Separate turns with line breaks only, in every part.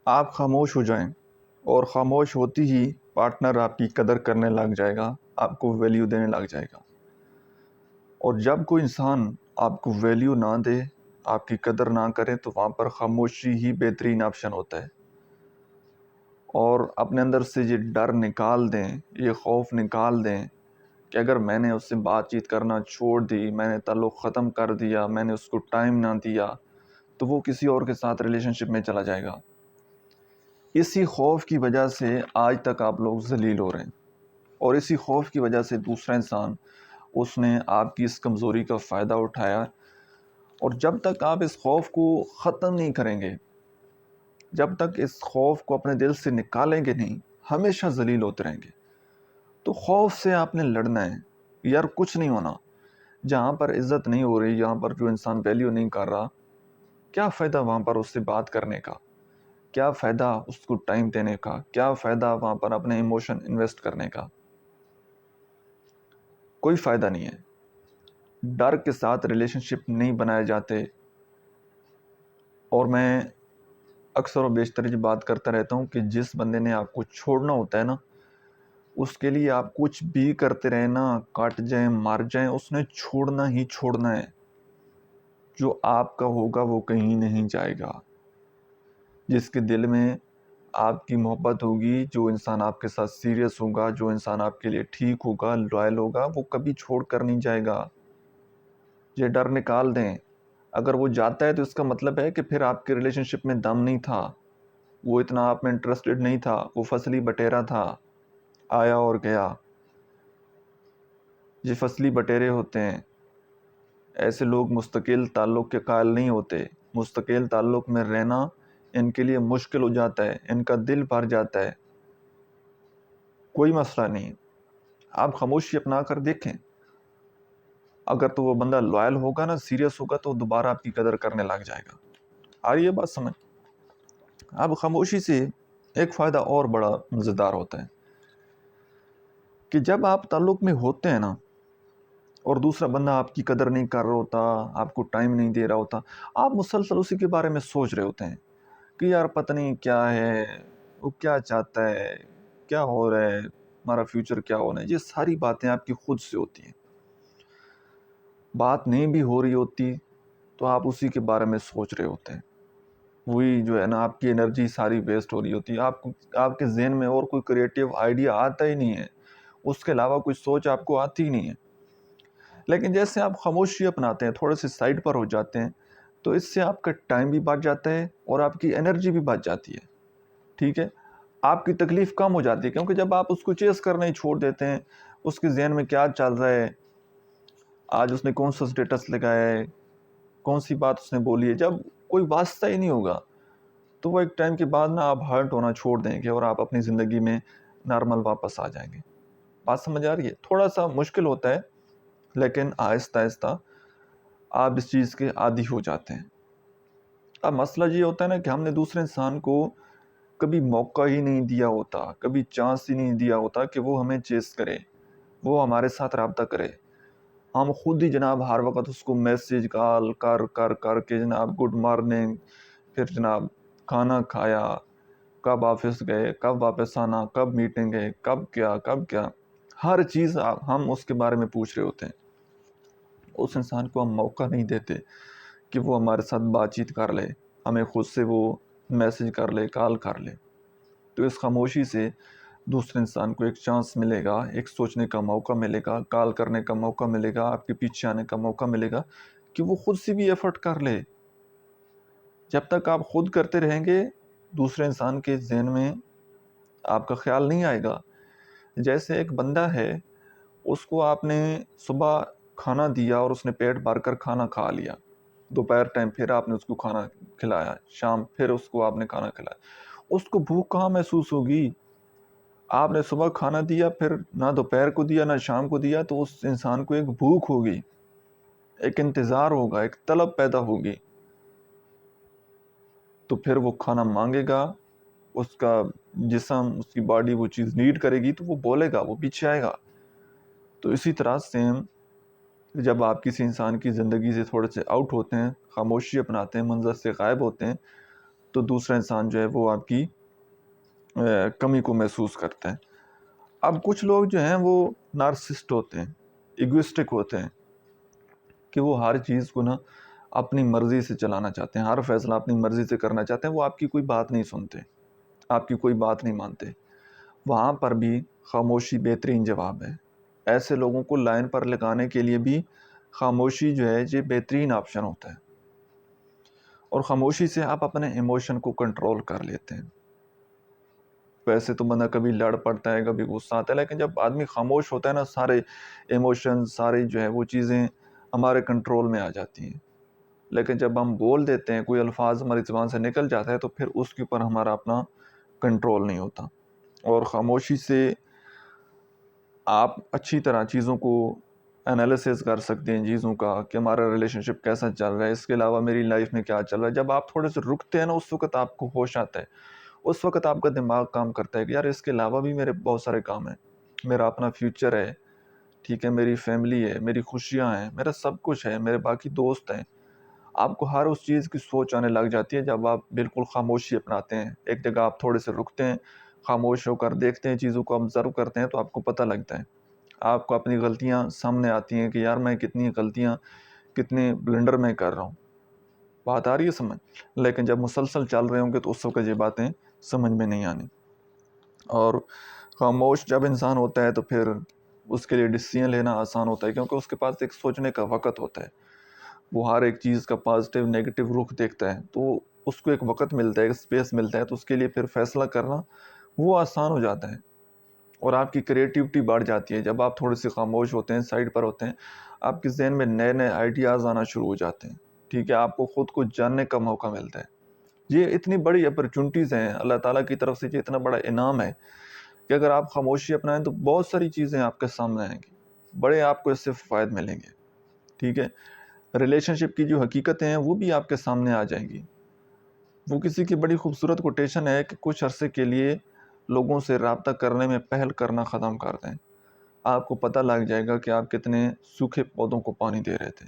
آپ خاموش ہو جائیں اور خاموش ہوتی ہی پارٹنر آپ کی قدر کرنے لگ جائے گا، آپ کو ویلیو دینے لگ جائے گا۔ اور جب کوئی انسان آپ کو ویلیو نہ دے، آپ کی قدر نہ کرے، تو وہاں پر خاموشی ہی بہترین آپشن ہوتا ہے۔ اور اپنے اندر سے یہ ڈر نکال دیں، یہ خوف نکال دیں کہ اگر میں نے اس سے بات چیت کرنا چھوڑ دی، میں نے تعلق ختم کر دیا، میں نے اس کو ٹائم نہ دیا، تو وہ کسی اور کے ساتھ ریلیشن شپ میں چلا جائے گا۔ اسی خوف کی وجہ سے آج تک آپ لوگ ذلیل ہو رہے ہیں، اور اسی خوف کی وجہ سے دوسرا انسان اس نے آپ کی اس کمزوری کا فائدہ اٹھایا۔ اور جب تک آپ اس خوف کو ختم نہیں کریں گے، جب تک اس خوف کو اپنے دل سے نکالیں گے نہیں، ہمیشہ ذلیل ہوتے رہیں گے۔ تو خوف سے آپ نے لڑنا ہے، یار کچھ نہیں ہونا۔ جہاں پر عزت نہیں ہو رہی، جہاں پر جو انسان ویلیو نہیں کر رہا، کیا فائدہ وہاں پر اس سے بات کرنے کا؟ کیا فائدہ اس کو ٹائم دینے کا؟ کیا فائدہ وہاں پر اپنے ایموشن انویسٹ کرنے کا؟ کوئی فائدہ نہیں ہے۔ ڈر کے ساتھ ریلیشن شپ نہیں بنائے جاتے۔ اور میں اکثر و بیشتر یہ بات کرتا رہتا ہوں کہ جس بندے نے آپ کو چھوڑنا ہوتا ہے نا، اس کے لیے آپ کچھ بھی کرتے رہیں نا، کٹ جائیں، مر جائیں، اس نے چھوڑنا ہی چھوڑنا ہے۔ جو آپ کا ہوگا وہ کہیں نہیں جائے گا۔ جس کے دل میں آپ کی محبت ہوگی، جو انسان آپ کے ساتھ سیریس ہوگا، جو انسان آپ کے لیے ٹھیک ہوگا، لائل ہوگا، وہ کبھی چھوڑ کر نہیں جائے گا۔ یہ ڈر نکال دیں۔ اگر وہ جاتا ہے تو اس کا مطلب ہے کہ پھر آپ کے ریلیشن شپ میں دم نہیں تھا، وہ اتنا آپ میں انٹرسٹڈ نہیں تھا، وہ فصلی بٹیرا تھا، آیا اور گیا۔ یہ فصلی بٹیرے ہوتے ہیں، ایسے لوگ مستقل تعلق کے قائل نہیں ہوتے۔ مستقل تعلق میں رہنا ان کے لیے مشکل ہو جاتا ہے، ان کا دل بھر جاتا ہے۔ کوئی مسئلہ نہیں، آپ خاموشی اپنا کر دیکھیں۔ اگر تو وہ بندہ لائل ہوگا نا، سیریس ہوگا، تو دوبارہ آپ کی قدر کرنے لگ جائے گا۔ آئیے بات سمجھ۔ اب خاموشی سے ایک فائدہ اور بڑا مزیدار ہوتا ہے کہ جب آپ تعلق میں ہوتے ہیں نا، اور دوسرا بندہ آپ کی قدر نہیں کر رہا ہوتا، آپ کو ٹائم نہیں دے رہا ہوتا، آپ مسلسل اسی کے بارے میں سوچ رہے ہوتے ہیں کہ یار پتہ نہیں کیا ہے، وہ کیا چاہتا ہے، کیا ہو رہا ہے، ہمارا فیوچر کیا ہونا ہے۔ یہ ساری باتیں آپ کی خود سے ہوتی ہیں۔ بات نہیں بھی ہو رہی ہوتی تو آپ اسی کے بارے میں سوچ رہے ہوتے ہیں۔ وہی جو ہے نا، آپ کی انرجی ساری ویسٹ ہو رہی ہوتی ہے۔ آپ کے ذہن میں اور کوئی کریٹیو آئیڈیا آتا ہی نہیں ہے، اس کے علاوہ کوئی سوچ آپ کو آتی ہی نہیں ہے۔ لیکن جیسے آپ خاموشی اپناتے ہیں، تھوڑے سے سائڈ پر ہو جاتے ہیں، تو اس سے آپ کا ٹائم بھی بچ جاتا ہے اور آپ کی انرجی بھی بچ جاتی ہے۔ ٹھیک ہے، آپ کی تکلیف کم ہو جاتی ہے، کیونکہ جب آپ اس کو چیز کرنا ہی چھوڑ دیتے ہیں، اس کے ذہن میں کیا چل رہا ہے، آج اس نے کون سا سٹیٹس لگایا ہے، کون سی بات اس نے بولی ہے، جب کوئی واسطہ ہی نہیں ہوگا تو وہ ایک ٹائم کے بعد نا آپ ہرٹ ہونا چھوڑ دیں گے اور آپ اپنی زندگی میں نارمل واپس آ جائیں گے۔ بات سمجھ آ رہی ہے؟ تھوڑا سا مشکل ہوتا ہے، لیکن آہستہ آہستہ آپ اس چیز کے عادی ہو جاتے ہیں۔ اب مسئلہ یہ ہوتا ہے نا کہ ہم نے دوسرے انسان کو کبھی موقع ہی نہیں دیا ہوتا، کبھی چانس ہی نہیں دیا ہوتا کہ وہ ہمیں چیز کرے، وہ ہمارے ساتھ رابطہ کرے۔ ہم خود ہی جناب ہر وقت اس کو میسیج کال کر کر کر کے جناب گڈ مارننگ، پھر جناب کھانا کھایا، کب آفس گئے، کب واپس آنا، کب میٹنگ گئے، کب کیا، ہر چیز ہم اس کے بارے میں پوچھ رہے ہوتے ہیں۔ اس انسان کو ہم موقع نہیں دیتے کہ وہ ہمارے ساتھ بات چیت کر لے، ہمیں خود سے وہ میسیج کر لے، کال کر لے۔ تو اس خاموشی سے دوسرے انسان کو ایک چانس ملے گا، ایک سوچنے کا موقع ملے گا، کال کرنے کا موقع ملے گا، آپ کے پیچھے آنے کا موقع ملے گا کہ وہ خود سے بھی ایفرٹ کر لے۔ جب تک آپ خود کرتے رہیں گے، دوسرے انسان کے ذہن میں آپ کا خیال نہیں آئے گا۔ جیسے ایک بندہ ہے، اس کو آپ نے صبح کھانا دیا اور اس نے پیٹ بھر کر کھانا کھا لیا، دوپہر ٹائم پھر آپ نے اس کو کھانا کھلایا، شام پھر اس کو آپ نے کھانا کھلایا، اس کو بھوک کہاں محسوس ہوگی؟ آپ نے صبح کھانا دیا، پھر نہ دوپہر کو دیا نہ شام کو دیا، تو اس انسان کو ایک بھوک ہوگی، ایک انتظار ہوگا، ایک طلب پیدا ہوگی، تو پھر وہ کھانا مانگے گا، اس کا جسم، اس کی باڈی وہ چیز نیڈ کرے گی تو وہ بولے گا، وہ پیچھے آئے گا۔ تو اسی طرح سیم جب آپ کسی انسان کی زندگی سے تھوڑے سے آؤٹ ہوتے ہیں، خاموشی اپناتے ہیں، منظر سے غائب ہوتے ہیں، تو دوسرا انسان جو ہے وہ آپ کی کمی کو محسوس کرتا ہے۔ اب کچھ لوگ جو ہیں وہ نارسسٹ ہوتے ہیں، ایگوئسٹک ہوتے ہیں، کہ وہ ہر چیز کو نا اپنی مرضی سے چلانا چاہتے ہیں، ہر فیصلہ اپنی مرضی سے کرنا چاہتے ہیں، وہ آپ کی کوئی بات نہیں سنتے، آپ کی کوئی بات نہیں مانتے۔ وہاں پر بھی خاموشی بہترین جواب ہے۔ ایسے لوگوں کو لائن پر لگانے کے لیے بھی خاموشی جو ہے یہ بہترین آپشن ہوتا ہے، اور خاموشی سے آپ اپنے ایموشن کو کنٹرول کر لیتے ہیں۔ ویسے تو بندہ کبھی لڑ پڑتا ہے، کبھی غصہ آتا ہے، لیکن جب آدمی خاموش ہوتا ہے نا، سارے ایموشن، سارے جو ہے وہ چیزیں ہمارے کنٹرول میں آ جاتی ہیں۔ لیکن جب ہم بول دیتے ہیں، کوئی الفاظ ہماری زبان سے نکل جاتا ہے، تو پھر اس کے اوپر ہمارا اپنا کنٹرول نہیں ہوتا۔ اور خاموشی سے آپ اچھی طرح چیزوں کو انالیسس کر سکتے ہیں، چیزوں کا کہ ہمارا ریلیشن شپ کیسا چل رہا ہے، اس کے علاوہ میری لائف میں کیا چل رہا ہے۔ جب آپ تھوڑے سے رکتے ہیں نا، اس وقت آپ کو ہوش آتا ہے، اس وقت آپ کا دماغ کام کرتا ہے کہ یار اس کے علاوہ بھی میرے بہت سارے کام ہیں، میرا اپنا فیوچر ہے، ٹھیک ہے، میری فیملی ہے، میری خوشیاں ہیں، میرا سب کچھ ہے، میرے باقی دوست ہیں۔ آپ کو ہر اس چیز کی سوچ آنے لگ جاتی ہے جب آپ بالکل خاموشی اپناتے ہیں۔ ایک جگہ آپ تھوڑے سے رکتے ہیں، خاموش ہو کر دیکھتے ہیں، چیزوں کو آبزرو کرتے ہیں، تو آپ کو پتہ لگتا ہے، آپ کو اپنی غلطیاں سامنے آتی ہیں کہ یار میں کتنی غلطیاں، کتنے بلنڈر میں کر رہا ہوں۔ بات آ رہی ہے سمجھ؟ لیکن جب مسلسل چل رہے ہوں گے تو اس وقت یہ باتیں سمجھ میں نہیں آنی۔ اور خاموش جب انسان ہوتا ہے تو پھر اس کے لیے ڈیسیژن لینا آسان ہوتا ہے، کیونکہ اس کے پاس ایک سوچنے کا وقت ہوتا ہے۔ وہ ہر ایک چیز کا پازیٹیو نیگیٹو رخ دیکھتا ہے، تو اس کو ایک وقت ملتا ہے، ایک اسپیس ملتا ہے، تو اس کے لیے پھر فیصلہ کرنا وہ آسان ہو جاتا ہے، اور آپ کی کریٹیوٹی بڑھ جاتی ہے۔ جب آپ تھوڑے سے خاموش ہوتے ہیں، سائڈ پر ہوتے ہیں، آپ کے ذہن میں نئے نئے آئیڈیاز آنا شروع ہو جاتے ہیں، ٹھیک ہے، آپ کو خود کو جاننے کا موقع ملتا ہے۔ یہ اتنی بڑی اپرچونٹیز ہیں اللہ تعالیٰ کی طرف سے، یہ اتنا بڑا انعام ہے کہ اگر آپ خاموشی اپنائیں تو بہت ساری چیزیں آپ کے سامنے آئیں گی، بڑے آپ کو اس سے فوائد ملیں گے، ٹھیک ہے۔ ریلیشن شپ کی جو حقیقتیں ہیں وہ بھی آپ کے سامنے آ جائیں گی۔ وہ کسی کی بڑی خوبصورت کوٹیشن ہے کہ کچھ عرصے کے لیے لوگوں سے رابطہ کرنے میں پہل کرنا ختم کر دیں، آپ کو پتہ لگ جائے گا کہ آپ کتنے سوکھے پودوں کو پانی دے رہے تھے۔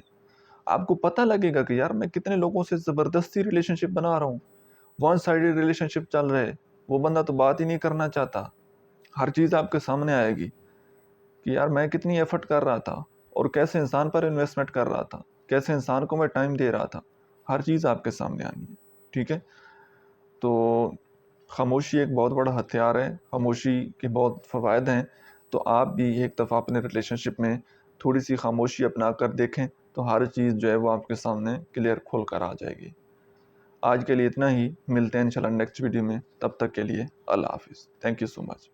آپ کو پتہ لگے گا کہ یار میں کتنے لوگوں سے زبردستی ریلیشن شپ بنا رہا ہوں، ون سائیڈڈ ریلیشن شپ چل رہے، وہ بندہ تو بات ہی نہیں کرنا چاہتا۔ ہر چیز آپ کے سامنے آئے گی کہ یار میں کتنی ایفرٹ کر رہا تھا، اور کیسے انسان پر انویسٹمنٹ کر رہا تھا، کیسے انسان کو میں ٹائم دے رہا تھا، ہر چیز آپ کے سامنے آنی ہے، ٹھیک ہے۔ تو خاموشی ایک بہت بڑا ہتھیار ہے، خاموشی کے بہت فوائد ہیں، تو آپ بھی ایک دفعہ اپنے ریلیشن شپ میں تھوڑی سی خاموشی اپنا کر دیکھیں، تو ہر چیز جو ہے وہ آپ کے سامنے کلیئر کھول کر آ جائے گی۔ آج کے لیے اتنا ہی، ملتے ہیں انشاءاللہ نیکسٹ ویڈیو میں، تب تک کے لیے اللہ حافظ، تھینک یو سو مچ۔